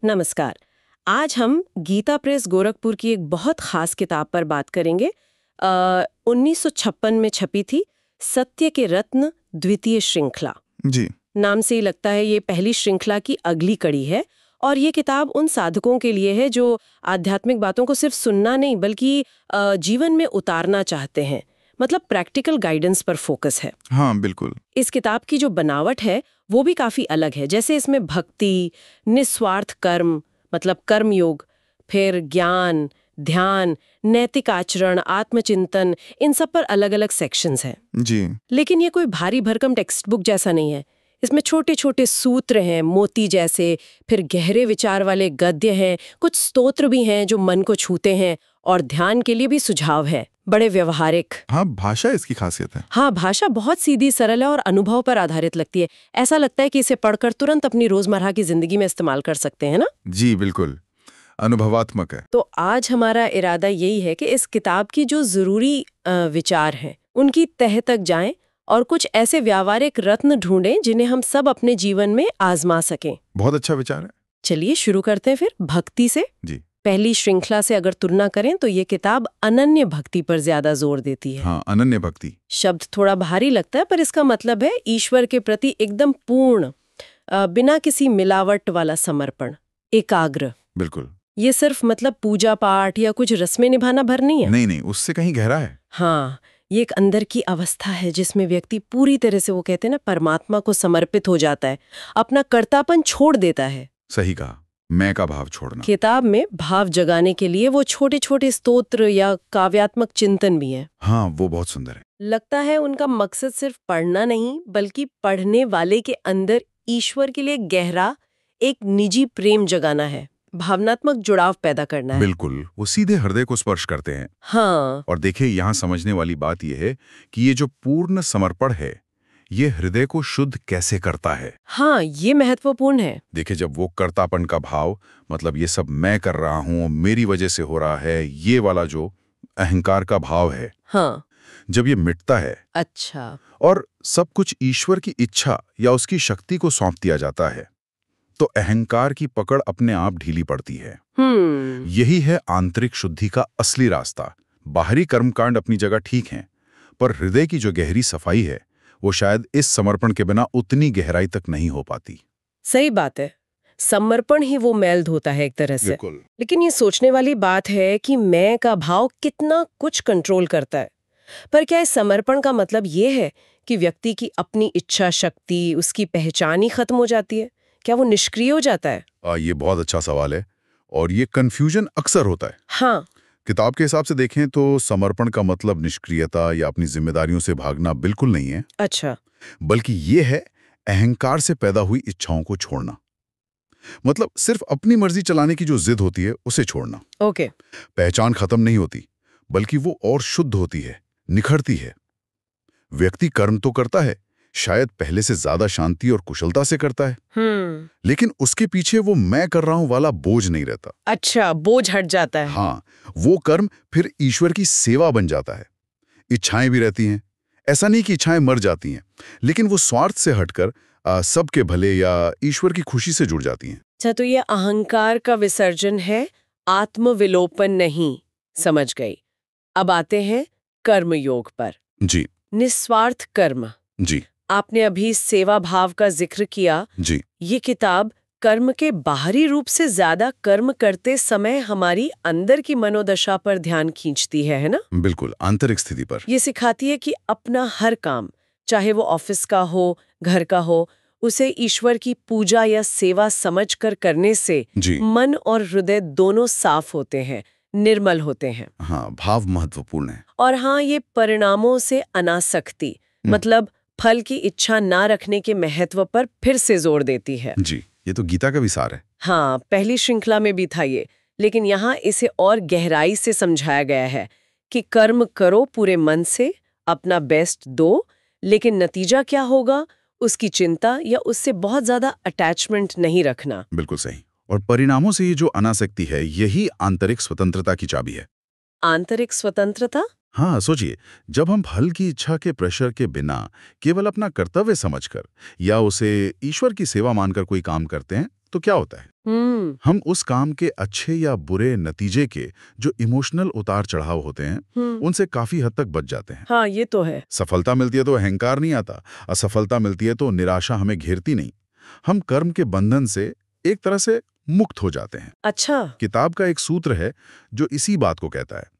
नमस्कार। आज हम गीता प्रेस गोरखपुर की एक बहुत खास किताब पर बात करेंगे। 1956 में छपी थी, सत्य के रत्न द्वितीय श्रृंखला। जी। नाम से ही लगता है ये पहली श्रृंखला की अगली कड़ी है और ये किताब उन साधकों के लिए है जो आध्यात्मिक बातों को सिर्फ सुनना नहीं बल्कि जीवन में उतारना चाहते हैं। मतलब प्रैक्टिकल गाइडेंस पर फोकस है। हाँ, बिल्कुल। इस किताब की जो बनावट है वो भी काफी अलग है। जैसे इसमें भक्ति, निस्वार्थ कर्म मतलब कर्म योग, फिर ज्ञान, ध्यान, नैतिक आचरण, आत्मचिंतन, इन सब पर अलग अलग सेक्शंस हैं। जी। लेकिन ये कोई भारी भरकम टेक्स्ट बुक जैसा नहीं है। इसमें छोटे छोटे सूत्र हैं मोती जैसे, फिर गहरे विचार वाले गद्य हैं, कुछ स्तोत्र भी हैं जो मन को छूते हैं, और ध्यान के लिए भी सुझाव है, बड़े व्यवहारिक। हाँ, भाषा इसकी खासियत है। हाँ, भाषा बहुत सीधी, सरल है और अनुभव पर आधारित लगती है। ऐसा लगता है कि इसे पढ़कर तुरंत अपनी रोजमर्रा की जिंदगी में इस्तेमाल कर सकते हैं ना। जी बिल्कुल, अनुभवात्मक है। तो आज हमारा इरादा यही है कि इस किताब की जो जरूरी विचार हैं उनकी तह तक जाएं और कुछ ऐसे व्यावहारिक रत्न ढूंढें जिन्हें हम सब अपने जीवन में आजमा सकें। बहुत अच्छा विचार है। चलिए शुरू करते हैं फिर भक्ति से। जी। पहली श्रृंखला से अगर तुलना करें तो ये किताब अनन्य भक्ति पर ज्यादा जोर देती है। हाँ, अनन्य भक्ति शब्द थोड़ा भारी लगता है पर इसका मतलब है ईश्वर के प्रति एकदम पूर्ण, बिना किसी मिलावट वाला समर्पण, एकाग्र। बिल्कुल। ये सिर्फ मतलब पूजा पाठ या कुछ रस्में निभाना भर नहीं है। नहीं, उससे कहीं गहरा है। हाँ, ये एक अंदर की अवस्था है जिसमें व्यक्ति पूरी तरह से, वो कहते हैं ना, परमात्मा को समर्पित हो जाता है, अपना कर्तापन छोड़ देता है। सही कहा, मैं का भाव छोड़ना। किताब में भाव जगाने के लिए वो छोटे छोटे स्तोत्र या काव्यात्मक चिंतन भी हैं। हाँ, वो बहुत सुंदर है। लगता है उनका मकसद सिर्फ पढ़ना नहीं बल्कि पढ़ने वाले के अंदर ईश्वर के लिए गहरा एक निजी प्रेम जगाना है, भावनात्मक जुड़ाव पैदा करना है। बिल्कुल, वो सीधे हृदय को स्पर्श करते हैं। हाँ। और देखिए, यहाँ समझने वाली बात यह है कि ये जो पूर्ण समर्पण है ये हृदय को शुद्ध कैसे करता है। हाँ, ये महत्वपूर्ण है। देखिए, जब वो कर्तापन का भाव, मतलब ये सब मैं कर रहा हूँ, मेरी वजह से हो रहा है, ये वाला जो अहंकार का भाव है, हाँ, जब ये मिटता है, अच्छा, और सब कुछ ईश्वर की इच्छा या उसकी शक्ति को सौंप दिया जाता है, तो अहंकार की पकड़ अपने आप ढीली पड़ती है। यही है आंतरिक शुद्धि का असली रास्ता। बाहरी कर्मकांड अपनी जगह ठीक हैं, पर हृदय की जो गहरी सफाई है वो शायद इस समर्पण के बिना उतनी गहराई तक नहीं हो पाती। सही बात है। समर्पण ही वो मैल धोता है एक तरह से। बिल्कुल। लेकिन ये सोचने वाली बात है कि मैं का भाव कितना कुछ कंट्रोल करता है। पर क्या इस समर्पण का मतलब ये है कि व्यक्ति की अपनी इच्छा शक्ति, उसकी पहचान ही खत्म हो जाती है? क्या वो निष्क्रिय हो जाता है? ये बहुत अच्छा सवाल है और ये कंफ्यूजन अक्सर होता है। हाँ। किताब के हिसाब से देखें तो समर्पण का मतलब निष्क्रियता या अपनी जिम्मेदारियों से भागना बिल्कुल नहीं है। अच्छा। बल्कि ये है अहंकार से पैदा हुई इच्छाओं को छोड़ना। मतलब सिर्फ अपनी मर्जी चलाने की जो जिद होती है उसे छोड़ना। ओके। पहचान खत्म नहीं होती बल्कि वो और शुद्ध होती है, निखरती है। व्यक्ति कर्म तो करता है, शायद पहले से ज्यादा शांति और कुशलता से करता है, लेकिन उसके पीछे वो मैं कर रहा हूं वाला बोझ नहीं रहता। अच्छा, बोझ हट जाता है। हाँ, वो कर्म फिर ईश्वर की सेवा बन जाता है। इच्छाएं भी रहती हैं, ऐसा नहीं कि इच्छाएं मर जाती हैं, लेकिन वो स्वार्थ से हटकर सबके भले या ईश्वर की खुशी से जुड़ जाती हैं। अच्छा, तो ये अहंकार का विसर्जन है, आत्मविलोपन नहीं। समझ गई। अब आते हैं कर्म योग पर। जी। निस्वार्थ कर्म। जी। आपने अभी सेवा भाव का जिक्र किया। जी। ये किताब कर्म के बाहरी रूप से ज्यादा कर्म करते समय हमारी अंदर की मनोदशा पर ध्यान खींचती है ना? बिल्कुल, आंतरिक स्थिति पर। ये सिखाती है कि अपना हर काम, चाहे वो ऑफिस का हो, घर का हो, उसे ईश्वर की पूजा या सेवा समझकर करने से मन और हृदय दोनों साफ होते हैं, निर्मल होते हैं। हाँ, भाव महत्वपूर्ण है। और हाँ, ये परिणामों से अनासक्ति, मतलब फल की इच्छा ना रखने के महत्व पर फिर से जोर देती है। जी, ये तो गीता का विसार है। हाँ, पहली श्रृंखला में भी था ये, लेकिन यहाँ इसे और गहराई से समझाया गया है कि कर्म करो पूरे मन से, अपना बेस्ट दो, लेकिन नतीजा क्या होगा उसकी चिंता या उससे बहुत ज्यादा अटैचमेंट नहीं रखना। बिल्कुल सही। और परिणामों से ये जो अनासक्ति है, यही आंतरिक स्वतंत्रता की चाबी है। आंतरिक स्वतंत्रता? हाँ, सोचिए, जब हम फल की इच्छा के प्रेशर के बिना केवल अपना कर्तव्य समझकर या उसे ईश्वर की सेवा मानकर कोई काम करते हैं, तो क्या होता है? हम उस काम के अच्छे या बुरे नतीजे के जो इमोशनल उतार चढ़ाव होते हैं, उनसे काफी हद तक बच जाते हैं। हाँ, ये तो है। सफलता मिलती है तो अहंकार नहीं आता, असफलता मिलती है तो निराशा हमें घेरती नहीं। हम कर्म के बंधन से एक तरह से मुक्त हो जाते हैं। अच्छा। किताब का एक सूत्र है जो इसी बात को कहता है,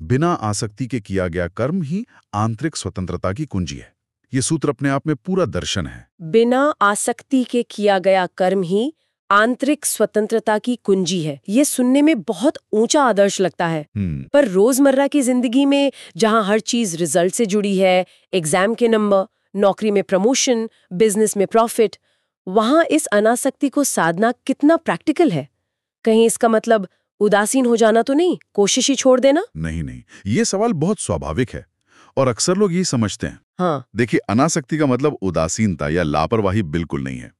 बिना आसक्ति के किया गया कर्म ही आंतरिक स्वतंत्रता की कुंजी है। ये सूत्र अपने आप में पूरा दर्शन है। बिना आसक्ति के किया गया कर्म ही आंतरिक स्वतंत्रता की कुंजी है। ये सुनने में बहुत ऊंचा आदर्श लगता है। पर रोजमर्रा की जिंदगी में जहां हर चीज रिजल्ट से जुड़ी है, एग्जाम के नंबर, नौकरी में प्रमोशन, बिजनेस में प्रॉफिट, वहां इस अनासक्ति को साधना कितना प्रैक्टिकल है? कहीं इसका मतलब उदासीन हो जाना तो नहीं, कोशिश ही छोड़ देना? नहीं नहीं, ये सवाल बहुत स्वाभाविक है और अक्सर लोग यही समझते हैं। हाँ। देखिए, अनासक्ति का मतलब उदासीनता या लापरवाही बिल्कुल नहीं है।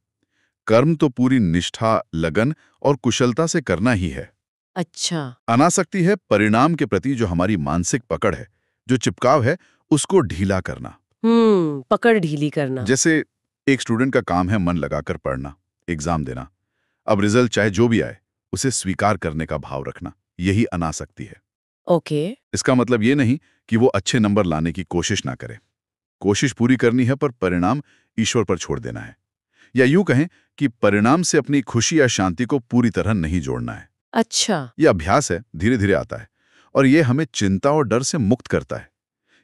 कर्म तो पूरी निष्ठा, लगन और कुशलता से करना ही है। अच्छा। अनासक्ति है परिणाम के प्रति जो हमारी मानसिक पकड़ है, जो चिपकाव है, उसको ढीला करना। पकड़ ढीली करना। जैसे एक स्टूडेंट का काम है मन लगाकर पढ़ना, एग्जाम देना। अब रिजल्ट चाहे जो भी आए, उसे स्वीकार करने का भाव रखना, यही अनासक्ति है। ओके। इसका मतलब ये नहीं कि वो अच्छे नंबर लाने की कोशिश ना करे। कोशिश पूरी करनी है, पर परिणाम ईश्वर पर छोड़ देना है। या यूं कहें कि परिणाम से अपनी खुशी या शांति को पूरी तरह नहीं जोड़ना है। अच्छा। यह अभ्यास है, धीरे धीरे आता है और ये हमें चिंता और डर से मुक्त करता है।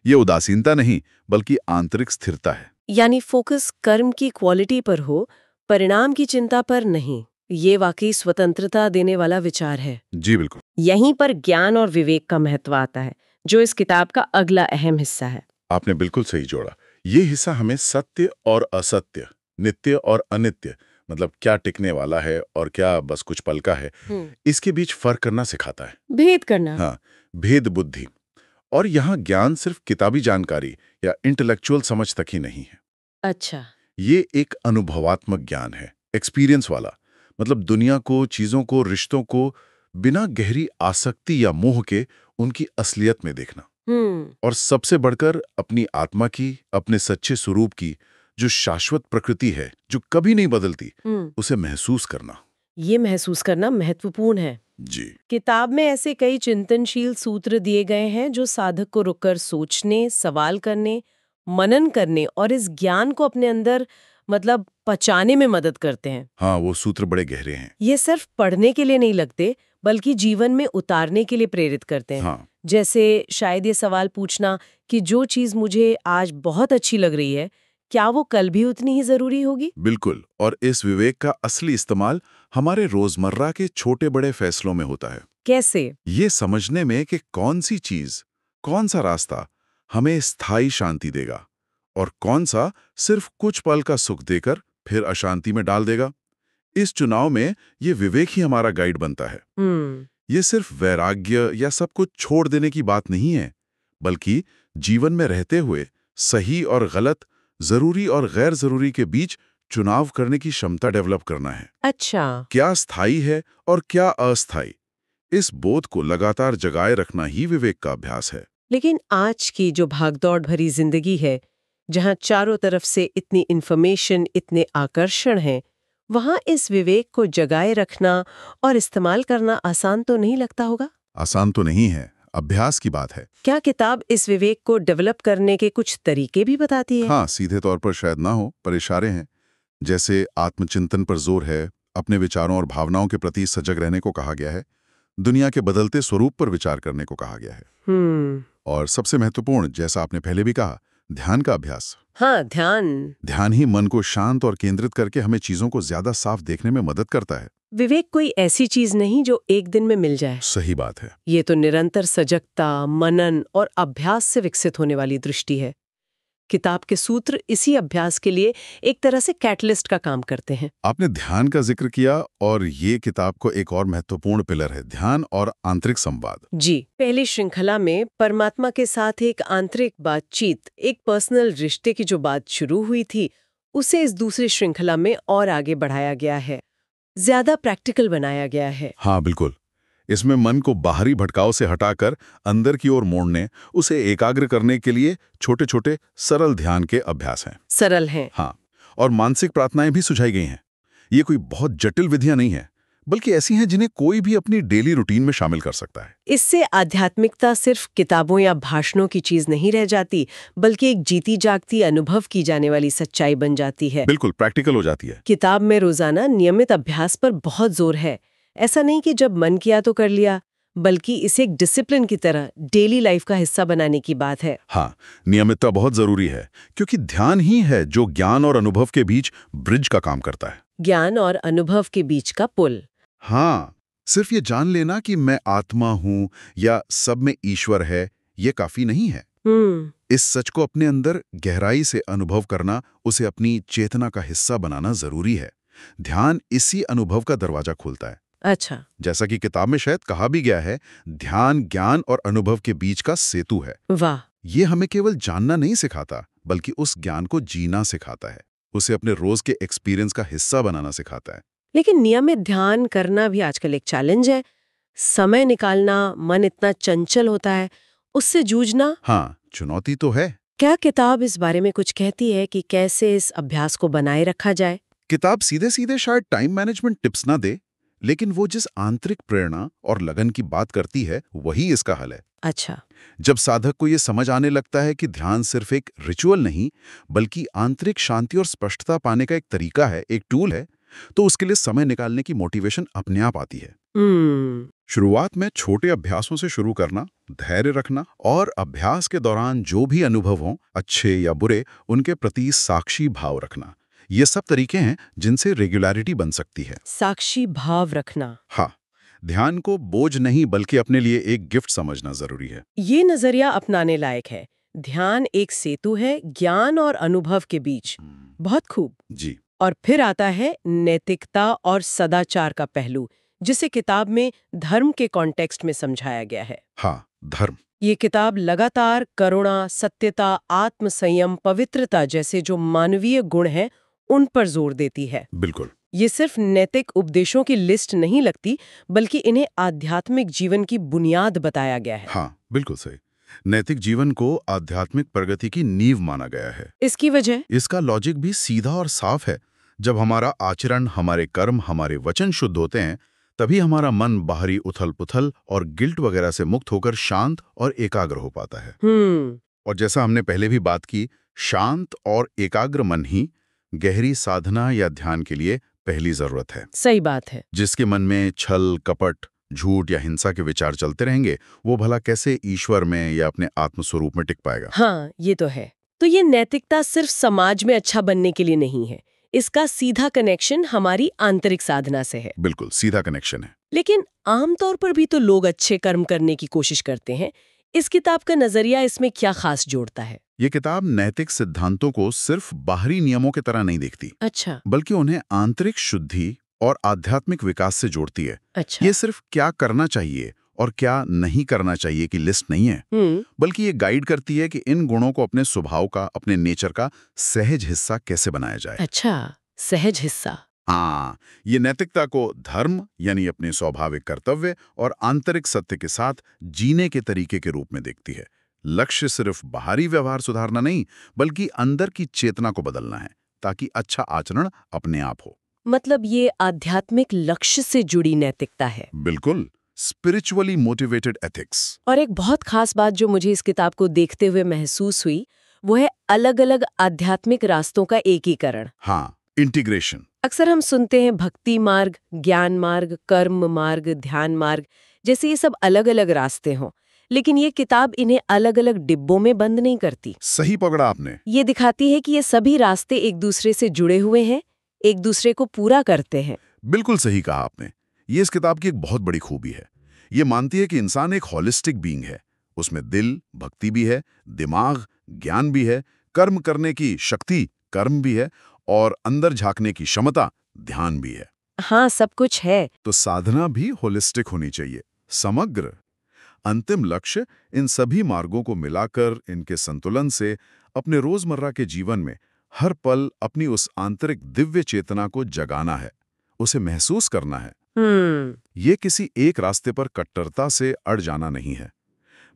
ये उदासीनता नहीं, बल्कि आंतरिक स्थिरता है। यानी फोकस कर्म की क्वालिटी पर हो, परिणाम की चिंता पर नहीं। ये वाकई स्वतंत्रता देने वाला विचार है। जी बिल्कुल। यहीं पर ज्ञान और विवेक का महत्व आता है, जो इस किताब का अगला अहम हिस्सा है। आपने बिल्कुल सही जोड़ा। ये हिस्सा हमें सत्य और असत्य, नित्य और अनित्य, मतलब क्या टिकने वाला है और क्या बस कुछ पल का है, इसके बीच फर्क करना सिखाता है। भेद करना। हाँ, भेद बुद्धि। और यहाँ ज्ञान सिर्फ किताबी जानकारी या इंटेलेक्चुअल समझ तक ही नहीं है। अच्छा। ये एक अनुभवात्मक ज्ञान है, एक्सपीरियंस वाला। मतलब दुनिया को, चीजों को, रिश्तों को बिना गहरी आसक्ति या मोह के उनकी असलियत में देखना। और सबसे बढ़कर अपनी आत्मा की, अपने सच्चे स्वरूप की, जो शाश्वत प्रकृति है, जो कभी नहीं बदलती, उसे महसूस करना। ये महसूस करना महत्वपूर्ण है। जी। किताब में ऐसे कई चिंतनशील सूत्र दिए गए हैं जो साधक को रुककर सोचने, सवाल करने, मनन करने और इस ज्ञान को अपने अंदर मतलब पचाने में मदद करते हैं। हाँ, वो सूत्र बड़े गहरे हैं। ये सिर्फ पढ़ने के लिए नहीं लगते, बल्कि जीवन में उतारने के लिए प्रेरित करते हैं। हाँ। जैसे शायद ये सवाल पूछना कि जो चीज मुझे आज बहुत अच्छी लग रही है, क्या वो कल भी उतनी ही जरूरी होगी? बिल्कुल। और इस विवेक का असली इस्तेमाल हमारे रोजमर्रा के छोटे बड़े फैसलों में होता है। कैसे? ये समझने में कि कौन सी चीज, कौन सा रास्ता हमें स्थायी शांति देगा और कौन सा सिर्फ कुछ पल का सुख देकर फिर अशांति में डाल देगा। इस चुनाव में ये विवेक ही हमारा गाइड बनता है। ये सिर्फ वैराग्य या सब कुछ छोड़ देने की बात नहीं है, बल्कि जीवन में रहते हुए सही और गलत, जरूरी और गैर जरूरी के बीच चुनाव करने की क्षमता डेवलप करना है। अच्छा। क्या स्थायी है और क्या अस्थायी, इस बोध को लगातार जगाए रखना ही विवेक का अभ्यास है। लेकिन आज की जो भागदौड़ भरी जिंदगी है, जहां चारों तरफ से इतनी इंफॉर्मेशन, इतने आकर्षण हैं, वहां इस विवेक को जगाए रखना और इस्तेमाल करना आसान तो नहीं लगता होगा? आसान तो नहीं है, अभ्यास की बात है। क्या किताब इस विवेक को डेवलप करने के कुछ तरीके भी बताती है? हाँ, सीधे तौर पर शायद ना हो, पर इशारे हैं। जैसे आत्मचिंतन पर जोर है, अपने विचारों और भावनाओं के प्रति सजग रहने को कहा गया है, दुनिया के बदलते स्वरूप पर विचार करने को कहा गया है। और सबसे महत्वपूर्ण, जैसा आपने पहले भी कहा, ध्यान का अभ्यास। हाँ, ध्यान ही मन को शांत और केंद्रित करके हमें चीजों को ज्यादा साफ देखने में मदद करता है। विवेक कोई ऐसी चीज नहीं जो एक दिन में मिल जाए। सही बात है। ये तो निरंतर सजगता, मनन और अभ्यास से विकसित होने वाली दृष्टि है। किताब के सूत्र इसी अभ्यास के लिए एक तरह से कैटलिस्ट का काम करते हैं। आपने ध्यान का जिक्र किया और ये किताब को एक और महत्वपूर्ण पिलर है, ध्यान और आंतरिक संवाद। जी, पहली श्रृंखला में परमात्मा के साथ एक आंतरिक बातचीत, एक पर्सनल रिश्ते की जो बात शुरू हुई थी, उसे इस दूसरी श्रृंखला में और आगे बढ़ाया गया है, ज्यादा प्रैक्टिकल बनाया गया है। हाँ बिल्कुल, इसमें मन को बाहरी भटकाव से हटाकर अंदर की ओर मोड़ने, उसे एकाग्र करने के लिए छोटे छोटे सरल ध्यान के अभ्यास हैं। सरल हैं। हाँ, और मानसिक प्रार्थनाएं भी सुझाई गई हैं। ये कोई बहुत जटिल विधियां नहीं है, बल्कि ऐसी हैं जिन्हें कोई भी अपनी डेली रूटीन में शामिल कर सकता है। इससे आध्यात्मिकता सिर्फ किताबों या भाषणों की चीज नहीं रह जाती, बल्कि एक जीती जागती अनुभव की जाने वाली सच्चाई बन जाती है। बिल्कुल प्रैक्टिकल हो जाती है। किताब में रोजाना नियमित अभ्यास पर बहुत जोर है। ऐसा नहीं कि जब मन किया तो कर लिया, बल्कि इसे एक डिसिप्लिन की तरह डेली लाइफ का हिस्सा बनाने की बात है। हाँ, नियमितता बहुत जरूरी है, क्योंकि ध्यान ही है जो ज्ञान और अनुभव के बीच ब्रिज का काम करता है। ज्ञान और अनुभव के बीच का पुल। हाँ, सिर्फ ये जान लेना कि मैं आत्मा हूं या सब में ईश्वर है, ये काफी नहीं है। इस सच को अपने अंदर गहराई से अनुभव करना, उसे अपनी चेतना का हिस्सा बनाना जरूरी है। ध्यान इसी अनुभव का दरवाजा खोलता है। अच्छा। जैसा कि किताब में शायद कहा भी गया है, ध्यान ज्ञान और अनुभव के बीच का सेतु है। वाह। ये हमें केवल जानना नहीं सिखाता, बल्कि उस ज्ञान को जीना सिखाता है, उसे अपने रोज के एक्सपीरियंस का हिस्सा बनाना सिखाता है। लेकिन नियमित ध्यान करना भी आजकल एक चैलेंज है। समय निकालना, मन इतना चंचल होता है, उससे जूझना। हाँ, चुनौती तो है। क्या किताब इस बारे में कुछ कहती है कि कैसे इस अभ्यास को बनाए रखा जाए? किताब सीधे सीधे शायद टाइम मैनेजमेंट टिप्स ना दे, लेकिन वो जिस आंतरिक प्रेरणा और लगन की बात करती है, वही इसका हल है। अच्छा। जब साधक को ये समझ आने लगता है कि ध्यान सिर्फ एक रिचुअल नहीं, बल्कि आंतरिक शांति और स्पष्टता पाने का एक तरीका है, एक टूल है, तो उसके लिए समय निकालने की मोटिवेशन अपने आप आती है। शुरुआत में छोटे अभ्यासों से शुरू करना, धैर्य रखना और अभ्यास के दौरान जो भी अनुभव हों, अच्छे या बुरे, उनके प्रति साक्षी भाव रखना, ये सब तरीके हैं जिनसे रेगुलरिटी बन सकती है। साक्षी भाव रखना। हाँ, ध्यान को बोझ नहीं बल्कि अपने लिए एक गिफ्ट समझना जरूरी है। ये नजरिया अपनाने लायक है। ध्यान एक सेतु है ज्ञान और अनुभव के बीच। बहुत खूब जी। और फिर आता है नैतिकता और सदाचार का पहलू, जिसे किताब में धर्म के कॉन्टेक्स्ट में समझाया गया है। हाँ, धर्म। ये किताब लगातार करुणा, सत्यता, आत्मसंयम, पवित्रता जैसे जो मानवीय गुण हैं, उन पर जोर देती है। बिल्कुल। ये सिर्फ नैतिक उपदेशों की लिस्ट नहीं लगती, बल्कि इन्हें आध्यात्मिक जीवन की बुनियाद बताया गया है। हाँ, बिल्कुल सही। नैतिक जीवन को आध्यात्मिक प्रगति की नींव माना गया है। इसकी वजह? इसका लॉजिक भी सीधा और साफ है। जब हमारा आचरण, हमारे कर्म, हमारे वचन शुद्ध होते हैं, तभी हमारा मन बाहरी उथल-पुथल और गिल्ट वगैरह से मुक्त होकर शांत और एकाग्र हो पाता है। और जैसा हमने पहले भी बात की, शांत और एकाग्र मन ही गहरी साधना या ध्यान के लिए पहली जरूरत है। सही बात है। जिसके मन में छल, कपट, झूठ या हिंसा के विचार चलते रहेंगे, वो भला कैसे ईश्वर में या अपने आत्मस्वरूप में टिक पाएगा? हाँ, ये तो है। तो ये नैतिकता सिर्फ समाज में अच्छा बनने के लिए नहीं है, इसका सीधा कनेक्शन हमारी आंतरिक साधना से है। बिल्कुल सीधा कनेक्शन है। लेकिन आमतौर पर भी तो लोग अच्छे कर्म करने की कोशिश करते हैं। इस किताब का नजरिया इसमें क्या खास जोड़ता है? ये किताब नैतिक सिद्धांतों को सिर्फ बाहरी नियमों की तरह नहीं देखती, अच्छा। बल्कि उन्हें आंतरिक शुद्धि और आध्यात्मिक विकास से जोड़ती है। अच्छा। ये सिर्फ क्या करना चाहिए और क्या नहीं करना चाहिए की लिस्ट नहीं है, बल्कि ये गाइड करती है कि इन गुणों को अपने स्वभाव का, अपने नेचर का सहज हिस्सा कैसे बनाया जाए। अच्छा, सहज हिस्सा। हाँ, ये नैतिकता को धर्म यानी अपने स्वाभाविक कर्तव्य और आंतरिक सत्य के साथ जीने के तरीके के रूप में देखती है। लक्ष्य सिर्फ बाहरी व्यवहार सुधारना नहीं, बल्कि अंदर की चेतना को बदलना है, ताकि अच्छा आचरण अपने आप हो। मतलब ये आध्यात्मिक लक्ष्य से जुड़ी नैतिकता है। बिल्कुल, स्पिरिचुअली मोटिवेटेड एथिक्स। और एक बहुत खास बात जो मुझे इस किताब को देखते हुए महसूस हुई, वो है अलग-अलग आध्यात्मिक रास्तों का एकीकरण। हाँ, इंटीग्रेशन। अक्सर हम सुनते हैं भक्ति मार्ग, ज्ञान मार्ग, कर्म मार्ग, ध्यान मार्ग जैसे ये सब अलग-अलग रास्ते हों, लेकिन ये किताब इन्हें अलग-अलग डिब्बों में बंद नहीं करती। सही पकड़ा आपने। ये दिखाती है कि ये सभी रास्ते एक दूसरे से जुड़े हुए हैं, एक दूसरे को पूरा करते हैं। बिल्कुल सही कहा आपने। ये इस किताब की एक बहुत बड़ी खूबी है। ये मानती है कि इंसान एक होलिस्टिक बीइंग है। उसमें दिल, भक्ति भी है, दिमाग, ज्ञान भी है, कर्म करने की शक्ति, कर्म भी है, और अंदर झांकने की क्षमता, ध्यान भी है। हाँ, सब कुछ है। तो साधना भी होलिस्टिक होनी चाहिए, समग्र। अंतिम लक्ष्य इन सभी मार्गों को मिलाकर, इनके संतुलन से अपने रोजमर्रा के जीवन में हर पल अपनी उस आंतरिक दिव्य चेतना को जगाना है, उसे महसूस करना है। ये किसी एक रास्ते पर कट्टरता से अड़ जाना नहीं है,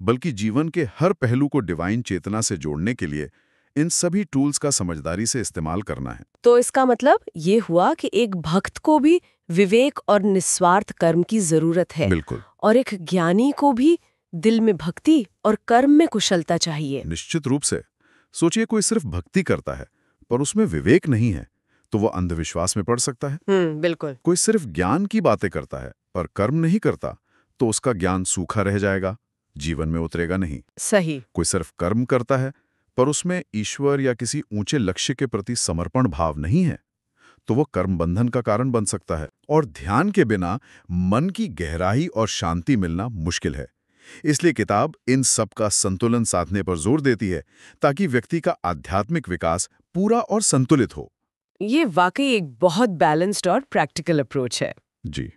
बल्कि जीवन के हर पहलू को डिवाइन चेतना से जोड़ने के लिए इन सभी टूल्स का समझदारी से इस्तेमाल करना है। तो इसका मतलब ये हुआ कि एक भक्त को भी विवेक और निस्वार्थ कर्म की जरूरत है। बिल्कुल। और एक ज्ञानी को भी दिल में भक्ति और कर्म में कुशलता चाहिए। निश्चित रूप से। सोचिए, कोई सिर्फ भक्ति करता है पर उसमें विवेक नहीं है तो वो अंधविश्वास में पड़ सकता है। बिल्कुल। कोई सिर्फ ज्ञान की बातें करता है पर कर्म नहीं करता तो उसका ज्ञान सूखा रह जाएगा, जीवन में उतरेगा नहीं। सही। कोई सिर्फ कर्म करता है पर उसमें ईश्वर या किसी ऊंचे लक्ष्य के प्रति समर्पण भाव नहीं है तो वो कर्म बंधन का कारण बन सकता है। और ध्यान के बिना मन की गहराई और शांति मिलना मुश्किल है। इसलिए किताब इन सब का संतुलन साधने पर जोर देती है ताकि व्यक्ति का आध्यात्मिक विकास पूरा और संतुलित हो। ये वाकई एक बहुत बैलेंस्ड और प्रैक्टिकल अप्रोच है। जी।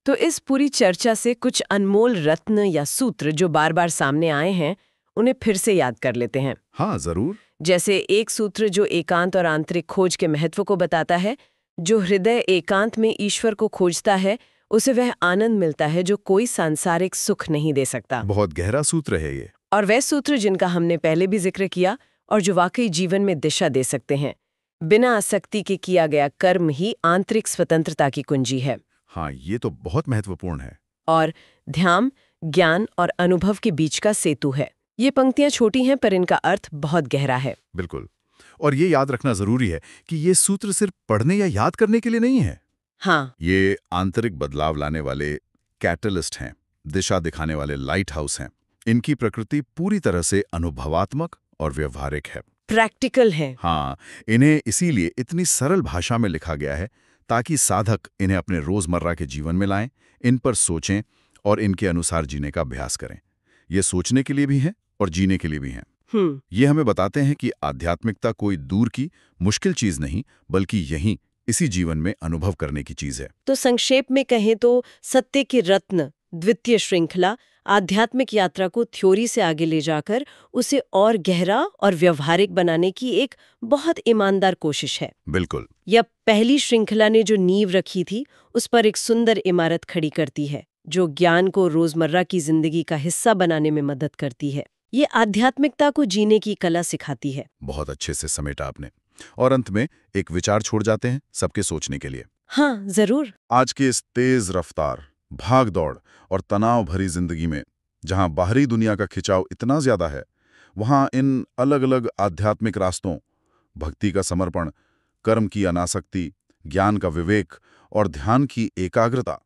तो इस पूरी चर्चा से कुछ अनमोल रत्न या सूत्र जो बार बार सामने आए हैं उन्हें फिर से याद कर लेते हैं। हाँ, जरूर। जैसे एक सूत्र जो एकांत और आंतरिक खोज के महत्व को बताता है। जो हृदय एकांत में ईश्वर को खोजता है उसे वह आनंद मिलता है जो कोई सांसारिक सुख नहीं दे सकता। बहुत गहरा सूत्र है ये। और वह सूत्र जिनका हमने पहले भी जिक्र किया और जो वाकई जीवन में दिशा दे सकते हैं। बिना आसक्ति के किया गया कर्म ही आंतरिक स्वतंत्रता की कुंजी है। हाँ, ये तो बहुत महत्वपूर्ण है। और ध्यान, ज्ञान और अनुभव के बीच का सेतु है। ये पंक्तियां छोटी हैं पर इनका अर्थ बहुत गहरा है। बिल्कुल। और ये याद रखना जरूरी है कि ये सूत्र सिर्फ पढ़ने या याद करने के लिए नहीं है। हाँ। ये आंतरिक बदलाव लाने वाले कैटलिस्ट हैं, दिशा दिखाने वाले लाइट हाउस हैं। इनकी प्रकृति पूरी तरह से अनुभवात्मक और व्यवहारिक है, प्रैक्टिकल है। हाँ, इन्हें इसीलिए इतनी सरल भाषा में लिखा गया है ताकि साधक इन्हें अपने रोजमर्रा के जीवन में लाएं, इन पर सोचें और इनके अनुसार जीने का अभ्यास करें। ये सोचने के लिए भी है और जीने के लिए भी हैं। ये हमें बताते हैं कि आध्यात्मिकता कोई दूर की मुश्किल चीज नहीं, बल्कि यहीं इसी जीवन में अनुभव करने की चीज है। तो संक्षेप में कहें तो सत्य की रत्न द्वितीय श्रृंखला आध्यात्मिक यात्रा को थ्योरी से आगे ले जाकर उसे और गहरा और व्यवहारिक बनाने की एक बहुत ईमानदार कोशिश है। बिल्कुल। यह पहली श्रृंखला ने जो नींव रखी थी उस पर एक सुंदर इमारत खड़ी करती है जो ज्ञान को रोजमर्रा की जिंदगी का हिस्सा बनाने में मदद करती है। ये आध्यात्मिकता को जीने की कला सिखाती है। बहुत अच्छे से समेटा आपने। और अंत में एक विचार छोड़ जाते हैं सबके सोचने के लिए। हाँ, जरूर। आज के इस तेज रफ्तार, भाग दौड़ और तनाव भरी जिंदगी में जहां बाहरी दुनिया का खिंचाव इतना ज्यादा है, वहां इन अलग अलग आध्यात्मिक रास्तों, भक्ति का समर्पण, कर्म की अनासक्ति, ज्ञान का विवेक और ध्यान की एकाग्रता,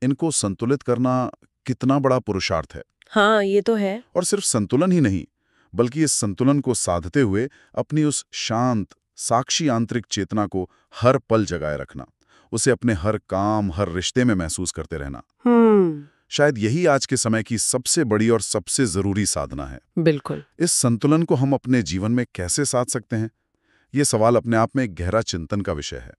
इनको संतुलित करना कितना बड़ा पुरुषार्थ है। हाँ, ये तो है। और सिर्फ संतुलन ही नहीं, बल्कि इस संतुलन को साधते हुए अपनी उस शांत साक्षी आंतरिक चेतना को हर पल जगाए रखना, उसे अपने हर काम, हर रिश्ते में महसूस करते रहना। शायद यही आज के समय की सबसे बड़ी और सबसे जरूरी साधना है। बिल्कुल। इस संतुलन को हम अपने जीवन में कैसे साध सकते हैं? ये सवाल अपने आप में एक गहरा चिंतन का विषय है।